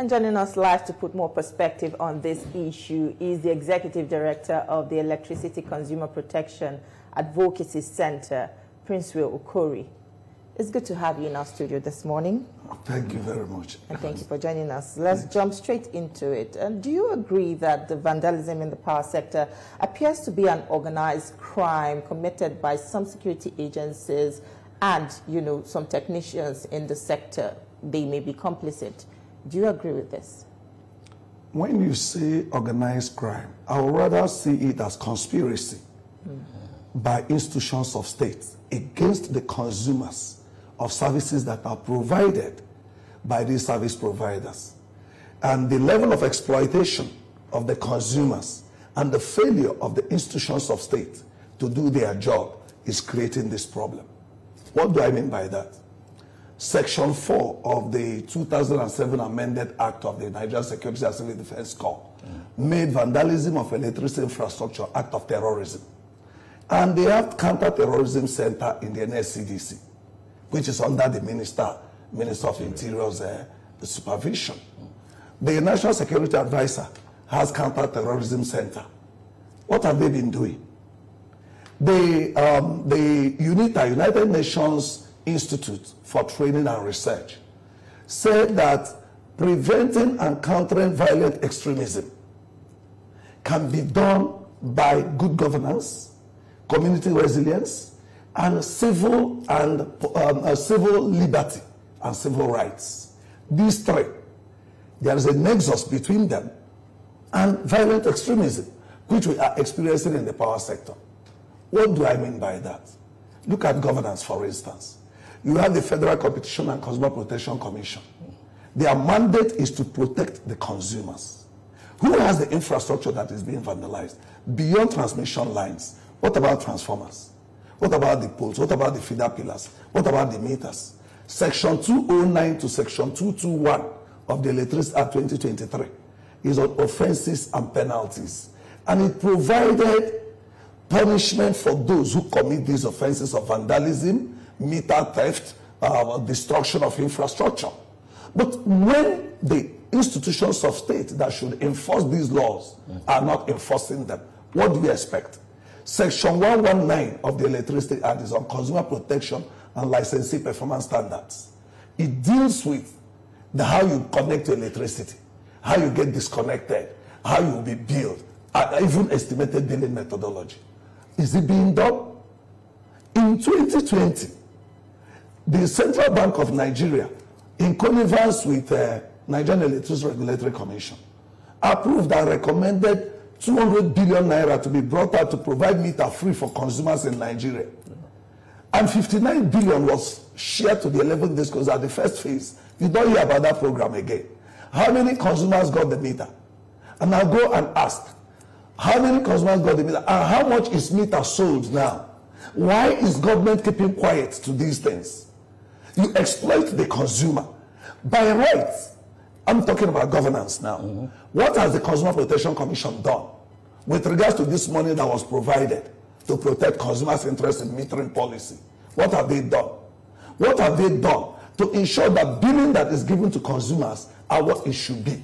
And joining us live to put more perspective on this issue is the Executive Director of the Electricity Consumer Protection Advocacy Center, Princewill Okorie. It's good to have you in our studio this morning. Thank you very much. And thank you for joining us. Let's jump straight into it. And do you agree that the vandalism in the power sector appears to be an organized crime committed by some security agencies and, some technicians in the sector? They may be complicit. Do you agree with this? When you say organized crime, I would rather see it as conspiracy by institutions of state against the consumers of services that are provided by these service providers. And the level of exploitation of the consumers and the failure of the institutions of state to do their job is creating this problem. What do I mean by that? Section 4 of the 2007 Amended Act of the Nigerian Security and Civil Defense Corps made vandalism of electricity infrastructure act of terrorism. And they have Counter-Terrorism Center in the NSCDC, which is under the Minister of Interior's supervision. The National Security Advisor has Counter-Terrorism Center. What have they been doing? The United Nations Institute for Training and Research said that preventing and countering violent extremism can be done by good governance, community resilience, and civil liberty and civil rights. These three, there is a nexus between them and violent extremism, which we are experiencing in the power sector. What do I mean by that? Look at governance, for instance. You have the Federal Competition and Consumer Protection Commission. Their mandate is to protect the consumers. Who has the infrastructure that is being vandalized? Beyond transmission lines, what about transformers? What about the poles? What about the feeder pillars? What about the meters? Section 209 to Section 221 of the Electricity Act 2023 is on offenses and penalties. And it provided punishment for those who commit these offenses of vandalism, meter theft, destruction of infrastructure. But when the institutions of state that should enforce these laws are not enforcing them, what do you expect? Section 119 of the Electricity Act is on consumer protection and licensee performance standards. It deals with how you connect to electricity, how you get disconnected, how you will be billed, even estimated billing methodology. Is it being done? In 2020, the Central Bank of Nigeria, in connivance with Nigerian Electricity Regulatory Commission, approved and recommended 200 billion naira to be brought out to provide meter free for consumers in Nigeria. And 59 billion was shared to the 11 discos at the first phase. You don't hear about that program again. How many consumers got the meter? And I'll go and ask, how many consumers got the meter? And how much is meter sold now? Why is government keeping quiet to these things? You exploit the consumer. By rights, I'm talking about governance now. What has the Consumer Protection Commission done with regards to this money that was provided to protect consumers' interest in metering policy? What have they done? What have they done to ensure that billing that is given to consumers are what it should be?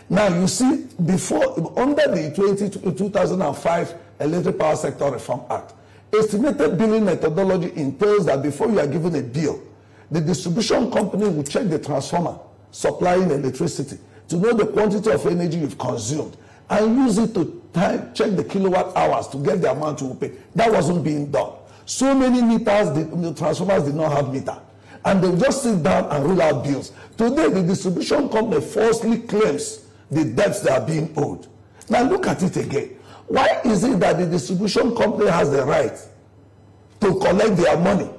Now, you see, under the 2005 Electric Power Sector Reform Act, estimated billing methodology entails that before you are given a bill, the distribution company will check the transformer supplying electricity to know the quantity of energy you've consumed and use it to check the kilowatt hours to get the amount you will pay. That wasn't being done. So many meters, the transformers did not have meter. And they just sit down and rule out bills. Today, the distribution company falsely claims the debts that are being owed. Now look at it again. Why is it that the distribution company has the right to collect their money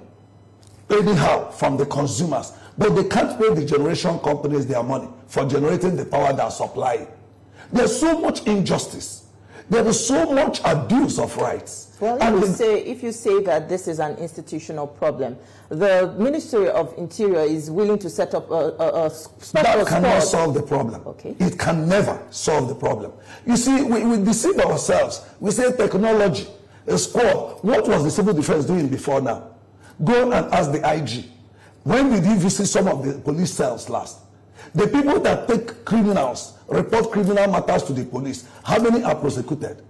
anyhow from the consumers, but they can't pay the generation companies their money for generating the power they are supplying? There's so much injustice. There is so much abuse of rights. Well, if you say that this is an institutional problem, the Ministry of Interior is willing to set up a special that cannot solve the problem. Okay. It can never solve the problem. You see, we deceive ourselves. We say technology, a squad. What was the civil defense doing before now? Go and ask the IG. When did he visit some of the police cells last? The people that take criminals, report criminal matters to the police, how many are prosecuted?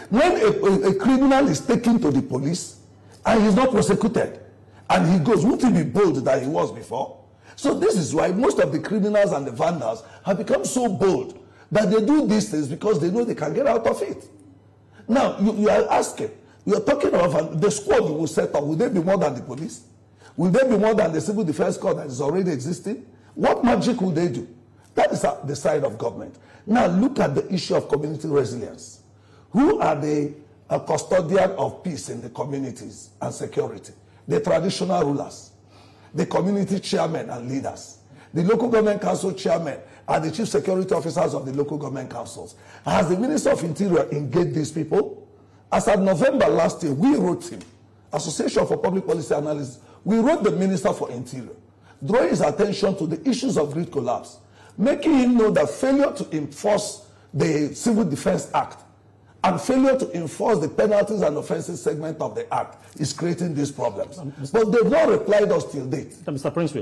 When a criminal is taken to the police and he's not prosecuted, and he goes, won't he be bold than he was before? So this is why most of the criminals and the vandals have become so bold that they do these things because they know they can get out of it. Now, you are asking, you are talking about the squad you will set up. Will they be more than the police? Will they be more than the civil defense corps that is already existing? What magic will they do? That is the side of government. Now, look at the issue of community resilience. Who are the custodian of peace in the communities and security? The traditional rulers, the community chairmen and leaders, the local government council chairmen and the chief security officers of the local government councils. Has the Minister of Interior engaged these people? As of November last year, we wrote him, Association for Public Policy Analysis, we wrote the Minister for Interior, drawing his attention to the issues of grid collapse, making him know that failure to enforce the Civil Defense Act and failure to enforce the penalties and offences segment of the Act is creating these problems. But they've not replied us till date. Mr. Princewill.